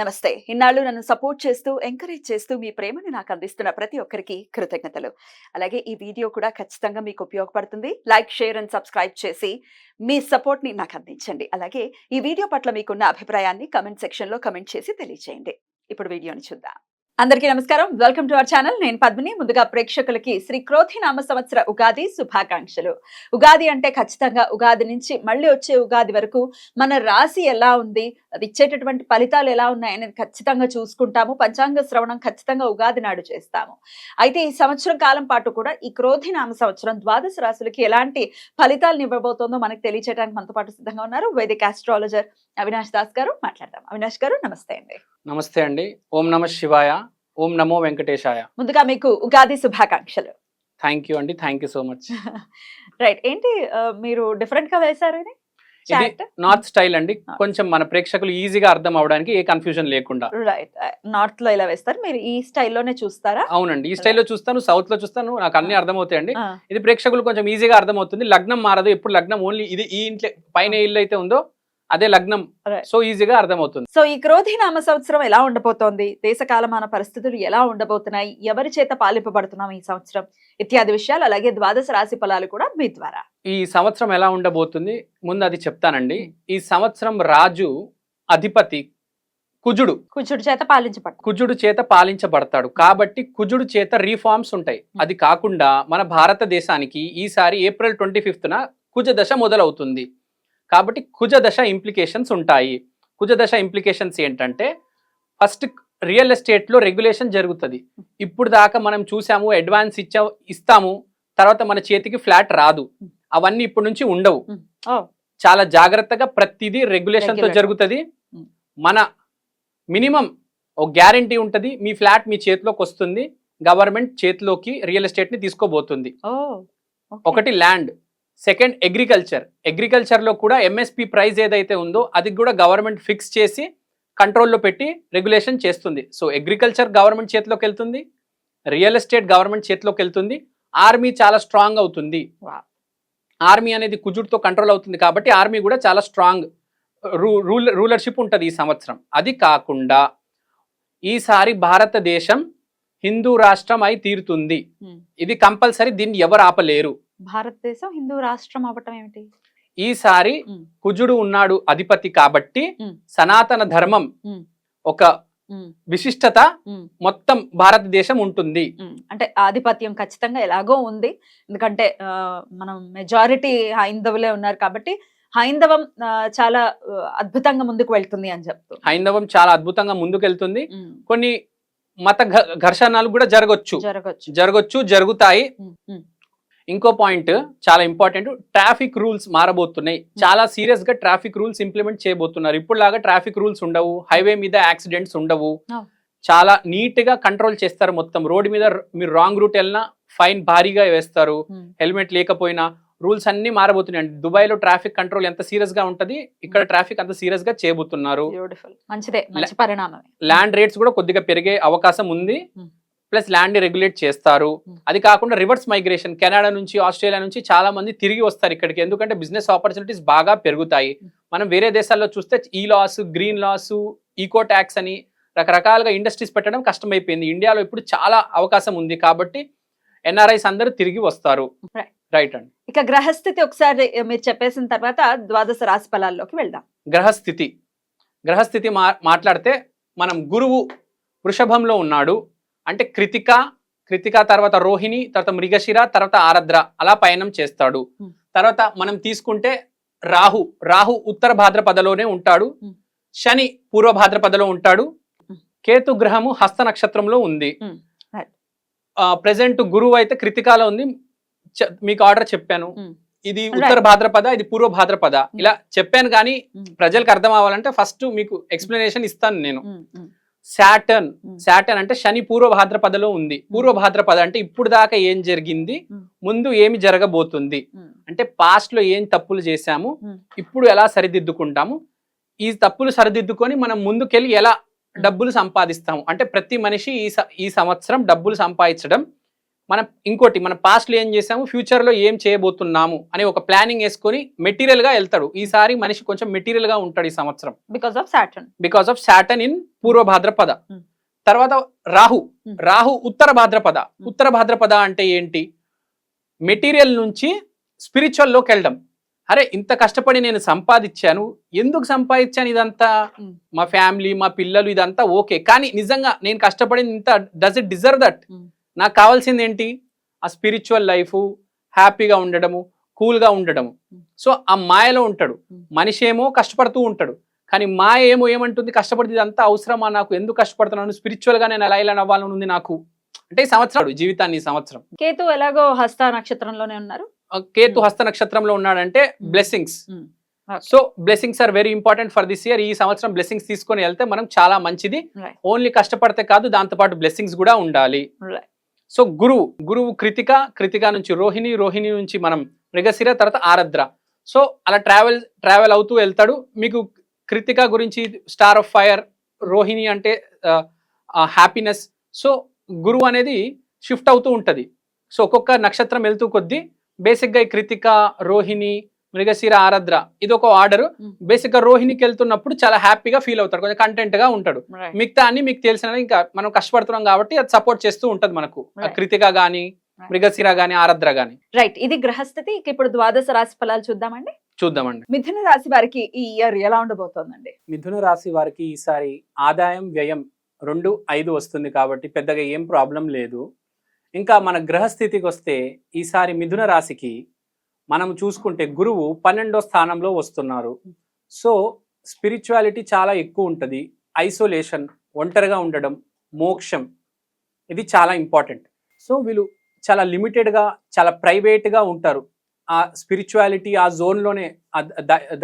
నమస్తే. ఇన్నాళ్ళు నన్ను సపోర్ట్ చేస్తూ, ఎంకరేజ్ చేస్తూ మీ ప్రేమని నాకు అందిస్తున్న ప్రతి ఒక్కరికి కృతజ్ఞతలు. అలాగే ఈ వీడియో కూడా ఖచ్చితంగా మీకు ఉపయోగపడుతుంది. లైక్, షేర్ అండ్ సబ్స్క్రైబ్ చేసి మీ సపోర్ట్‌ని నాకు అందించండి. అలాగే ఈ వీడియో పట్ల మీకున్న అభిప్రాయాన్ని కామెంట్ సెక్షన్‌లో కామెంట్ చేసి తెలియజేయండి. ఇప్పుడు వీడియోని చూద్దాం. అందరికీ నమస్కారం. Welcome to our channel. నేను పద్మిని. ముందుగా ప్రేక్షకులకి శ్రీ క్రోధి నామ సంవత్సర ఉగాది శుభాకాంక్షలు. ఉగాది అంటే ఖచ్చితంగా ఉగాది నుంచి మళ్ళీ వచ్చే ఉగాది వరకు మన రాశి ఎలా ఉంది, అది ఇచ్చేటటువంటి ఫలితాలు ఎలా ఉన్నాయి అనేది ఖచ్చితంగా చూసుకుంటాము. పంచాంగ శ్రవణం ఖచ్చితంగా ఉగాది నాడు చేస్తాము. అయితే ఈ సంవత్సరం కాలం పాటు కూడా ఈ క్రోధి నామ సంవత్సరం ద్వాదశ రాశులకి ఎలాంటి ఫలితాలను ఇవ్వబోతోందో మనకు తెలియచేయడానికి మనతో పాటు సిద్ధంగా ఉన్నారు వైదిక ఆస్ట్రాలజర్ అవినాష్ దాస్ గారు. మాట్లాడదాం. అవినాష్ గారు నమస్తే అండి. నమస్తే అండి. ఓం నమ శివాయ. ఓం నమో వెంకటేశాయ. ముందుగా మీకు ఉగాది శుభాకాంక్షలు. థ్యాంక్ యూ అండి. Thank you so much. Right. ఏంటి మీరు డిఫరెంట్ గా వేశారు ఇది? ఇది నార్త్ స్టైల్ అండి. కొంచెం మన ప్రేక్షకులు ఈజీగా అర్థం అవడానికి ఏ కన్ఫ్యూజన్ లేకుండా. రైట్. నార్త్ లో ఇలా వేస్తారు, మీరు ఈ స్టైల్లోనే చూస్తారా? అవునండి, ఈ స్టైల్లో చూస్తాను, సౌత్ లో చూస్తాను, నాకు అన్ని అర్థమవుతాయండి. ఇది ప్రేక్షకులు కొంచెం ఈజీగా అర్థమవుతుంది. లగ్నం మారదు, ఎప్పుడు లగ్నం ఓన్లీ ఇది ఈ ఇంట్లో పైన ఇల్లు అయితే ఉందో అదే లగ్నం. సో ఈజీగా అర్థమవుతుంది. సో ఈ క్రోధి నామ సంవత్సరం ఎలా ఉండబోతోంది, దేశకాలమాన పరిస్థితులు ఎలా ఉండబోతున్నాయి, ఎవరి చేత పాలింపబడుతున్నాం ఈ సంవత్సరం ఇత్యాది విషయాలు, అలాగే ద్వాదశ రాశి ఫలాలు కూడా మీ ద్వారా. ఈ సంవత్సరం ఎలా ఉండబోతుంది ముందు అది చెప్తానండి. ఈ సంవత్సరం రాజు అధిపతి కుజుడు కుజుడు చేత పాలించబడతాడు. కాబట్టి కుజుడు చేత రీఫార్మ్స్ ఉంటాయి. అది కాకుండా మన భారతదేశానికి ఈసారి ఏప్రిల్ 25న కుజ దశ మొదలవుతుంది. కాబట్టి కుజ దశ ఇంప్లికేషన్స్ ఉంటాయి. కుజ దశ ఇంప్లికేషన్స్ ఏంటంటే, ఫస్ట్ రియల్ ఎస్టేట్లో రెగ్యులేషన్ జరుగుతుంది. ఇప్పుడు దాకా మనం చూసాము, అడ్వాన్స్ ఇస్తాము, తర్వాత మన చేతికి ఫ్లాట్ రాదు. అవన్నీ ఇప్పటి నుంచి ఉండవు. చాలా జాగ్రత్తగా ప్రతిదీ రెగ్యులేషన్తో జరుగుతుంది. మన మినిమం ఒక గ్యారంటీ ఉంటుంది, మీ ఫ్లాట్ మీ చేతిలోకి వస్తుంది. గవర్నమెంట్ చేతిలోకి రియల్ ఎస్టేట్ని తీసుకోబోతుంది. ఒకటి ల్యాండ్, సెకండ్ అగ్రికల్చర్లో కూడా ఎంఎస్పి ప్రైస్ ఏదైతే ఉందో అది కూడా గవర్నమెంట్ ఫిక్స్ చేసి కంట్రోల్లో పెట్టి రెగ్యులేషన్ చేస్తుంది. సో అగ్రికల్చర్ గవర్నమెంట్ చేతిలోకి వెళ్తుంది, రియల్ ఎస్టేట్ గవర్నమెంట్ చేతిలోకి వెళ్తుంది. ఆర్మీ చాలా స్ట్రాంగ్ అవుతుంది. ఆర్మీ అనేది కుజుడితో కంట్రోల్ అవుతుంది కాబట్టి ఆర్మీ కూడా చాలా స్ట్రాంగ్ రూలర్షిప్ ఉంటుంది ఈ సంవత్సరం. అది కాకుండా ఈసారి భారతదేశం హిందూ రాష్ట్రం అయి తీరుతుంది. ఇది కంపల్సరీ, దీన్ని ఎవరు ఆపలేరు. భారతదేశం హిందూ రాష్ట్రం అవ్వటం ఏమిటి? ఈసారి కుజుడు ఉన్నాడు అధిపతి కాబట్టి సనాతన ధర్మం ఒక విశిష్టత మొత్తం భారతదేశం ఉంటుంది. అంటే ఆధిపత్యం ఖచ్చితంగా ఎలాగో ఉంది, ఎందుకంటే మనం మెజారిటీ హైందవులే ఉన్నారు కాబట్టి హైందవం చాలా అద్భుతంగా ముందుకు వెళ్తుంది అని చెప్తూ. హైందవం చాలా అద్భుతంగా ముందుకు వెళ్తుంది. కొన్ని మత ఘర్షణలు కూడా జరుగుతాయి. ఇంకో పాయింట్ చాలా ఇంపార్టెంట్, ట్రాఫిక్ రూల్స్ మారబోతున్నాయి. చాలా సీరియస్ గా ట్రాఫిక్ రూల్స్ ఇంప్లిమెంట్ చేయబోతున్నారు. ఇప్పుడు లాగా ట్రాఫిక్ రూల్స్ ఉండవు, హైవే మీద యాక్సిడెంట్స్ ఉండవు. చాలా నీట్ గా కంట్రోల్ చేస్తారు. మొత్తం రోడ్డు మీద మీరు రాంగ్ రూట్ వెళ్ళినా ఫైన్ భారీగా వేస్తారు. హెల్మెట్ లేకపోయినా రూల్స్ అన్ని మారబోతున్నాయి. దుబాయ్ లో ట్రాఫిక్ కంట్రోల్ ఎంత సీరియస్ గా ఉంటది, ఇక్కడ ట్రాఫిక్ అంత సీరియస్ గా చేయబోతున్నారు. ల్యాండ్ రేట్స్ కూడా కొద్దిగా పెరిగే అవకాశం ఉంది. ప్లస్ ల్యాండ్ రెగ్యులేట్ చేస్తారు. అది కాకుండా రివర్స్ మైగ్రేషన్, కెనడా నుంచి ఆస్ట్రేలియా నుంచి చాలా మంది తిరిగి వస్తారు ఇక్కడికి. ఎందుకంటే బిజినెస్ ఆపర్చునిటీస్ బాగా పెరుగుతాయి. మనం వేరే దేశాల్లో చూస్తే ఈ laws, green laws, eco tax అని రకరకాలుగా ఇండస్ట్రీస్ పెట్టడం కష్టమైపోయింది. ఇండియాలో ఇప్పుడు చాలా అవకాశం ఉంది కాబట్టి ఎన్ఆర్ఐస్ అందరూ తిరిగి వస్తారు. రైట్ అండి. ఇక గ్రహస్థితి ఒకసారి మీరు చెప్పేసిన తర్వాత ద్వాదశ రాశి ఫలాల్లోకి వెళ్దాం. గ్రహస్థితి మాట్లాడితే మనం గురువు వృషభంలో ఉన్నాడు. అంటే కృతిక తర్వాత రోహిణి, తర్వాత మృగశిర, తర్వాత ఆరద్ర అలా పయనం చేస్తాడు. తర్వాత మనం తీసుకుంటే రాహు ఉత్తర భాద్రపదలోనే ఉంటాడు. శని పూర్వ భాద్రపదలో ఉంటాడు. కేతు గ్రహము హస్త నక్షత్రంలో ఉంది. ప్రెసెంట్ గురువు అయితే కృతికాలో ఉంది. మీకు ఆర్డర్ చెప్పాను, ఇది ఉత్తర భాద్రపద, ఇది పూర్వ భాద్రపద, ఇలా చెప్పాను. కానీ ప్రజలకు అర్థం అవ్వాలంటే ఫస్ట్ మీకు ఎక్స్ప్లెనేషన్ ఇస్తాను నేను. శాటర్న్ అంటే శని పూర్వ భాద్రపదలో ఉంది. పూర్వ భాద్రపద అంటే ఇప్పుడు దాకా ఏం జరిగింది, ముందు ఏమి జరగబోతుంది, అంటే పాస్ట్ లో ఏం తప్పులు చేశాము, ఇప్పుడు ఎలా సరిదిద్దుకుంటాము, ఈ తప్పులు సరిదిద్దుకొని మనం ముందుకెళ్ళి ఎలా డబ్బులు సంపాదిస్తాము. అంటే ప్రతి మనిషి ఈ సంవత్సరం డబ్బులు సంపాదించడం మనం ఇంకోటి మన పాస్ట్లో ఏం చేసాము, ఫ్యూచర్లో ఏం చేయబోతున్నాము అని ఒక ప్లానింగ్ వేసుకొని మెటీరియల్గా వెళ్తాడు. ఈసారి మనిషి కొంచెం మెటీరియల్గా ఉంటాడు ఈ సంవత్సరం బికాస్ ఆఫ్ సాటర్న్ ఇన్ పూర్వ భాద్రపద. తర్వాత రాహు ఉత్తర భాద్రపద. ఉత్తర భాద్రపద అంటే ఏంటి? మెటీరియల్ నుంచి స్పిరిచువల్లోకి వెళ్ళడం. అరే ఇంత కష్టపడి నేను సంపాదించాను, ఎందుకు సంపాదించాను ఇదంతా? మా ఫ్యామిలీ, మా పిల్లలు, ఇదంతా ఓకే, కానీ నిజంగా నేను కష్టపడింది ఇంత, డస్ ఇట్ డిజర్వ్ దట్? నాకు కావాల్సింది ఏంటి? ఆ స్పిరిచువల్ లైఫ్, హ్యాపీగా ఉండడము, కూల్గా ఉండడము. సో ఆ మాయలో ఉంటాడు. మనిషి ఏమో కష్టపడుతూ ఉంటాడు, కానీ మాయ ఏమో ఏమంటుంది, కష్టపడితే ఇదంతా అవసరమా నాకు, ఎందుకు కష్టపడుతున్నాను, స్పిరిచువల్గా నేను ఎలా అవ్వాలని ఉంది నాకు అంటే. ఈ సంవత్సరం జీవితాన్ని, ఈ సంవత్సరం కేతు ఎలాగో హస్త నక్షత్రంలోనే ఉన్నారు. కేతు హస్త నక్షత్రంలో ఉన్నాడంటే blessings. So blessings are very important for this year. ఈ సంవత్సరం బ్లెస్సింగ్స్ తీసుకొని వెళ్తే మనం చాలా మంచిది. ఓన్లీ కష్టపడితే కాదు, దాంతో పాటు బ్లెస్సింగ్స్ కూడా ఉండాలి. సో గురువు కృతిక నుంచి రోహిణి నుంచి మనం మృగశిర, తర్వాత ఆరద్ర. సో అలా ట్రావెల్ అవుతూ వెళ్తాడు. మీకు కృతిక గురించి స్టార్ ఆఫ్ ఫైర్, రోహిణి అంటే హ్యాపీనెస్. సో గురువు అనేది షిఫ్ట్ అవుతూ ఉంటది. సో ఒక్కొక్క నక్షత్రం వెళ్తూ కొద్దీ బేసిక్గా ఈ కృతిక, రోహిణి, మృగశిర, ఆరద్ర ఇది ఒక ఆర్డర్. బేసిక్ గా రోహిణికి వెళ్తున్నప్పుడు చాలా హ్యాపీగా ఫీల్ అవుతాడు, కొంచెం కంటెంట్ గా ఉంటాడు. మిగతా అన్ని మీకు తెలిసిన, ఇంకా మనం కష్టపడుతున్నాం కాబట్టి అది సపోర్ట్ చేస్తూ ఉంటది మనకు. కృతిక గాని, మృగశిర గాని, ఆరద్ర గాని. రైట్, ఇది గ్రహస్థితి. ఇప్పుడు ద్వాదశ రాశి ఫలాలు చూద్దామండి. మిథున రాశి వారికి ఈ ఇయర్ ఎలా ఉండబోతోందండి? మిథున రాశి వారికి ఈసారి ఆదాయం వ్యయం 2-5 వస్తుంది కాబట్టి పెద్దగా ఏం ప్రాబ్లం లేదు. ఇంకా మన గ్రహస్థితికి వస్తే ఈసారి మిథున రాశికి మనం చూసుకుంటే గురువు 12వ స్థానంలో వస్తున్నారు. సో స్పిరిచువాలిటీ చాలా ఎక్కువ ఉంటుంది. ఐసోలేషన్, ఒంటరిగా ఉండడం, మోక్షం, ఇది చాలా ఇంపార్టెంట్. సో వీళ్ళు చాలా లిమిటెడ్గా, చాలా ప్రైవేట్గా ఉంటారు. ఆ స్పిరిచువాలిటీ ఆ జోన్లోనే,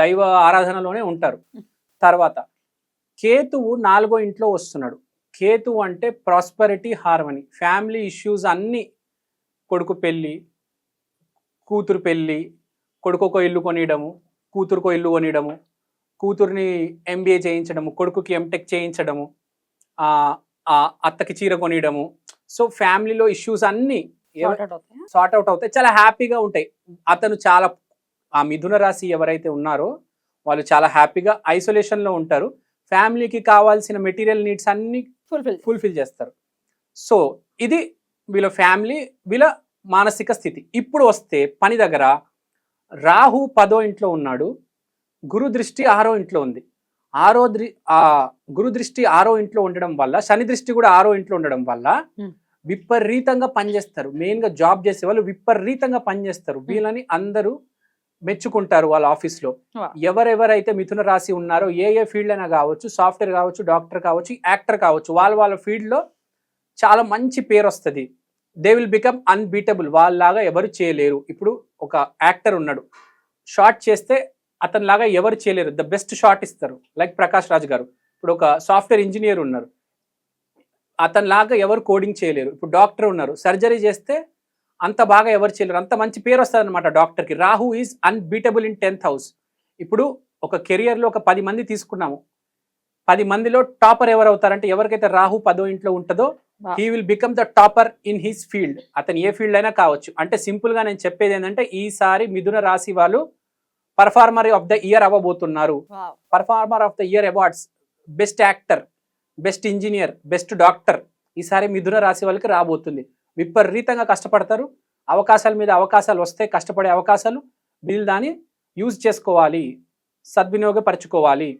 దైవ ఆరాధనలోనే ఉంటారు. తర్వాత కేతువు 4వ ఇంట్లో వస్తున్నాడు. కేతువు అంటే ప్రాస్పరిటీ, హార్మనీ, ఫ్యామిలీ ఇష్యూస్ అన్నీ, కొడుకు పెళ్ళి, కూతురు పెళ్ళి, కొడుకుకో ఇల్లు కొనియడము, కూతురుకో ఇల్లు కొనియడము, కూతుర్ని MBA చేయించడము, కొడుకుకి MTech చేయించడము, అత్తకి చీర కొనియడము. సో ఫ్యామిలీలో ఇష్యూస్ అన్నీ సార్ట్ అవుట్ అవుతాయి, చాలా హ్యాపీగా ఉంటాయి. అతను చాలా, ఆ మిథున రాశి ఎవరైతే ఉన్నారో వాళ్ళు చాలా హ్యాపీగా ఐసోలేషన్లో ఉంటారు. ఫ్యామిలీకి కావాల్సిన మెటీరియల్ నీడ్స్ అన్ని ఫుల్ఫిల్ చేస్తారు. సో ఇది వీళ్ళ ఫ్యామిలీ, వీళ్ళ మానసిక స్థితి. ఇప్పుడు వస్తే పని దగ్గర రాహు 10వ ఇంట్లో ఉన్నాడు, గురు దృష్టి 6వ ఇంట్లో ఉంది. గురు దృష్టి 6వ ఇంట్లో ఉండడం వల్ల, శని దృష్టి కూడా 6వ ఇంట్లో ఉండడం వల్ల విపరీతంగా పనిచేస్తారు. మెయిన్గా జాబ్ చేసే వాళ్ళు విపరీతంగా పనిచేస్తారు. వీళ్ళని అందరూ మెచ్చుకుంటారు వాళ్ళ ఆఫీస్లో. ఎవరెవరైతే మిథున రాశి ఉన్నారో, ఏ ఫీల్డ్ అయినా కావచ్చు, సాఫ్ట్వేర్ కావచ్చు, డాక్టర్ కావచ్చు, యాక్టర్ కావచ్చు, వాళ్ళ ఫీల్డ్లో చాలా మంచి పేరు వస్తుంది. They will become unbeatable. వాళ్ళలాగా ఎవరు చేయలేరు. ఇప్పుడు ఒక యాక్టర్ ఉన్నాడు, షార్ట్ చేస్తే అతనిలాగా ఎవరు చేయలేరు, ద బెస్ట్ షార్ట్ ఇస్తారు. లైక్ ప్రకాష్ రాజ్ గారు. ఇప్పుడు ఒక సాఫ్ట్వేర్ ఇంజనీర్ ఉన్నారు, అతనిలాగా ఎవరు కోడింగ్ చేయలేరు. ఇప్పుడు డాక్టర్ ఉన్నారు, సర్జరీ చేస్తే అంత బాగా ఎవరు చేయలేరు, అంత మంచి పేరు వస్తుంది అనమాట డాక్టర్కి. Rahu is unbeatable in 10th house. ఇప్పుడు ఒక కెరియర్లో ఒక 10 మంది తీసుకున్నాము, 10 మందిలో టాపర్ ఎవరు అవుతారంటే, ఎవరికైతే రాహు 10వ ఇంట్లో ఉంటుందో he will become the topper in his field. అతను ఏ ఫీల్డ్ అయినా కావచ్చు. అంటే సింపుల్గా నేను చెప్పేది ఏంటంటే, ఈసారి మిథున రాశి వాళ్ళు పర్ఫార్మర్ ఆఫ్ ద ఇయర్ అవ్వబోతున్నారు. Performer of the year awards, best actor, best engineer, best doctor ఈసారి మిథున రాశి వాళ్ళకి రాబోతుంది. విపరీతంగా కష్టపడతారు, అవకాశాల మీద అవకాశాలు వస్తాయి, కష్టపడే అవకాశాలు. వీళ్ళు దాన్ని యూజ్ చేసుకోవాలి, సద్వినియోగపరచుకోవాలి,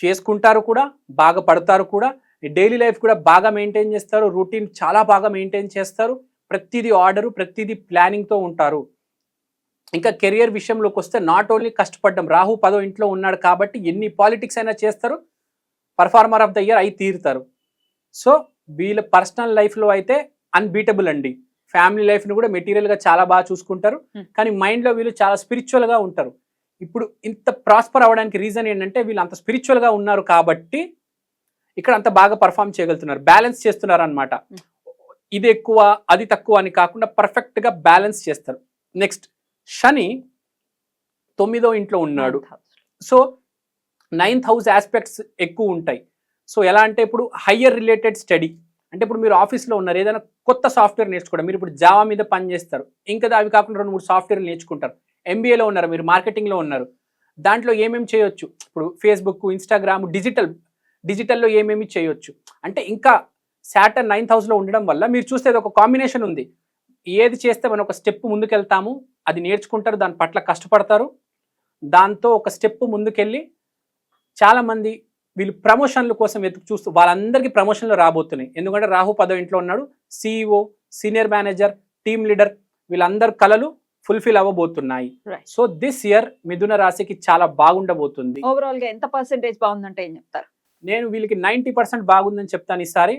చేసుకుంటారు కూడా, బాగా పడతారు కూడా. డైలీ లైఫ్ కూడా బాగా మెయింటైన్ చేస్తారు, రొటీన్ చాలా బాగా మెయింటైన్ చేస్తారు, ప్రతిదీ ఆర్డరు, ప్రతిదీ ప్లానింగ్తో ఉంటారు. ఇంకా కెరియర్ విషయంలోకి వస్తే నాట్ ఓన్లీ కష్టపడడం, రాహు 10వ ఇంట్లో ఉన్నాడు కాబట్టి ఎన్ని పాలిటిక్స్ అయినా చేస్తారు, పర్ఫార్మర్ ఆఫ్ ద ఇయర్ అయి తీరుతారు. సో వీళ్ళ పర్సనల్ లైఫ్లో అయితే అన్బీటబుల్ అండి. ఫ్యామిలీ లైఫ్ని కూడా మెటీరియల్గా చాలా బాగా చూసుకుంటారు, కానీ మైండ్లో వీళ్ళు చాలా స్పిరిచువల్గా ఉంటారు. ఇప్పుడు ఇంత ప్రాస్పర్ అవ్వడానికి రీజన్ ఏంటంటే, వీళ్ళు అంత స్పిరిచువల్గా ఉన్నారు కాబట్టి ఇక్కడ అంత బాగా పర్ఫామ్ చేయగలుగుతున్నారు, బ్యాలెన్స్ చేస్తున్నారు అనమాట. ఇది ఎక్కువ అది తక్కువ అని కాకుండా పర్ఫెక్ట్గా బ్యాలెన్స్ చేస్తారు. నెక్స్ట్ శని 9వ ఇంట్లో ఉన్నాడు. సో 9th హౌస్ ఆస్పెక్ట్స్ ఎక్కువ ఉంటాయి. సో ఎలా అంటే, ఇప్పుడు హయ్యర్ రిలేటెడ్ స్టడీ, అంటే ఇప్పుడు మీరు ఆఫీస్లో ఉన్నారు, ఏదైనా కొత్త సాఫ్ట్వేర్ నేర్చుకోవడం, మీరు ఇప్పుడు జావా మీద పని చేస్తారు, ఇంకా అవి కాకుండా 2-3 సాఫ్ట్వేర్లు నేర్చుకుంటారు. ఎంబీఏలో ఉన్నారు, మీరు మార్కెటింగ్లో ఉన్నారు, దాంట్లో ఏమేమి చేయొచ్చు, ఇప్పుడు ఫేస్బుక్, ఇన్స్టాగ్రామ్, డిజిటల్లో ఏమేమి చేయొచ్చు అంటే ఇంకా Saturn 9th హౌస్లో ఉండడం వల్ల మీరు చూస్తే ఒక కాంబినేషన్ ఉంది. ఏది చేస్తే మనం ఒక స్టెప్ ముందుకెళ్తాము, అది నేర్చుకుంటారు, దాని పట్ల కష్టపడతారు, దాంతో ఒక స్టెప్ ముందుకెళ్ళి చాలామంది వీళ్ళు ప్రమోషన్ల కోసం వెతుకు చూస్తూ వాళ్ళందరికీ ప్రమోషన్లు రాబోతున్నాయి. ఎందుకంటే రాహు 10వ ఇంట్లో ఉన్నాడు. CEO, senior manager, team leader వీళ్ళందరి కలలు ఫుల్ఫిల్ అవ్వబోతున్నాయి. సో దిస్ ఇయర్ మిథున రాశికి చాలా బాగుండబోతుంది. ఓవరాల్ గా ఎంత పర్సెంటేజ్ బాగుందంటే ఏం చెప్తారు? నేను వీళ్ళకి 90% బాగుందని చెప్తాను. ఈసారి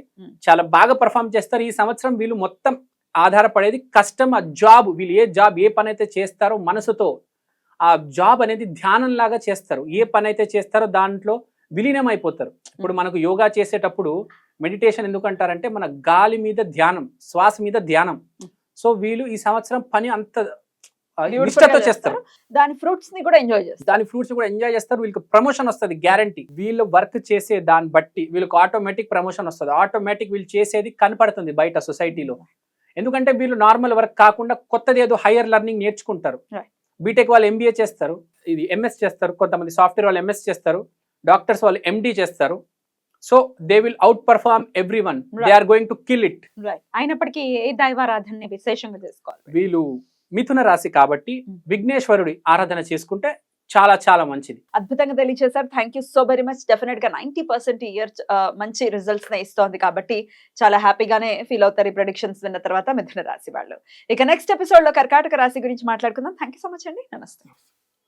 చాలా బాగా పర్ఫామ్ చేస్తారు. ఈ సంవత్సరం వీళ్ళు మొత్తం ఆధారపడేది కష్టం, ఆ జాబ్, వీళ్ళు ఏ పని అయితే చేస్తారో మనసుతో ఆ జాబ్ అనేది ధ్యానం లాగా చేస్తారు. ఏ పని అయితే చేస్తారో దాంట్లో విలీనం అయిపోతారు. ఇప్పుడు మనకు యోగా చేసేటప్పుడు మెడిటేషన్ ఎందుకు అంటారంటే మన గాలి మీద ధ్యానం, శ్వాస మీద ధ్యానం. సో వీళ్ళు ఈ సంవత్సరం పని అంత నిష్ఠతో చేస్తారు, దాని ఫ్రూట్స్ ని కూడా ఎంజాయ్ చేస్తారు. వీళ్ళకి ప్రమోషన్ వస్తుంది గ్యారంటీ. వీళ్ళు వర్క్ చేసే దాన్ని బట్టి వీళ్ళకి ఆటోమేటిక్ ప్రమోషన్ వస్తుంది. ఆటోమేటిక్ వీళ్ళు చేసేది కనపడుతుంది బయట సొసైటీలో. ఎందుకంటే వీళ్ళు నార్మల్ వర్క్ కాకుండా కొత్తది ఏదో హైయర్ లెర్నింగ్ నేర్చుకుంటారు. బీటెక్ వాళ్ళు MBA చేస్తారు, ఇది MS చేస్తారు, కొంతమంది సాఫ్ట్వేర్ వాళ్ళు MS చేస్తారు, డాక్టర్స్ వాళ్ళు MD చేస్తారు. So they will outperform everyone, they are going to kill it. అయినప్పటికీ ఏ దైవారాధనని విశేషంగా చేసుకోవాలి? వీళ్ళు మిథున రాశి కాబట్టి విఘ్నేశ్వరుడి ఆరాధన చేసుకుంటే చాలా చాలా మంచిది. అద్భుతంగా తెలియజేశారు. Thank you so very much. Definite గా 90% ఇయర్ మంచి రిజల్ట్స్ ఇస్తోంది కాబట్టి చాలా హ్యాపీగానే ఫీల్ అవుతారు ఈ ప్రెడిక్షన్స్ విన్న తర్వాత మిథున రాశి వాళ్ళు. ఇక నెక్స్ట్ ఎపిసోడ్ లో కర్కాటక రాశి గురించి మాట్లాడుకుందాం. థ్యాంక్ యూ సో మచ్ అండి. నమస్తే.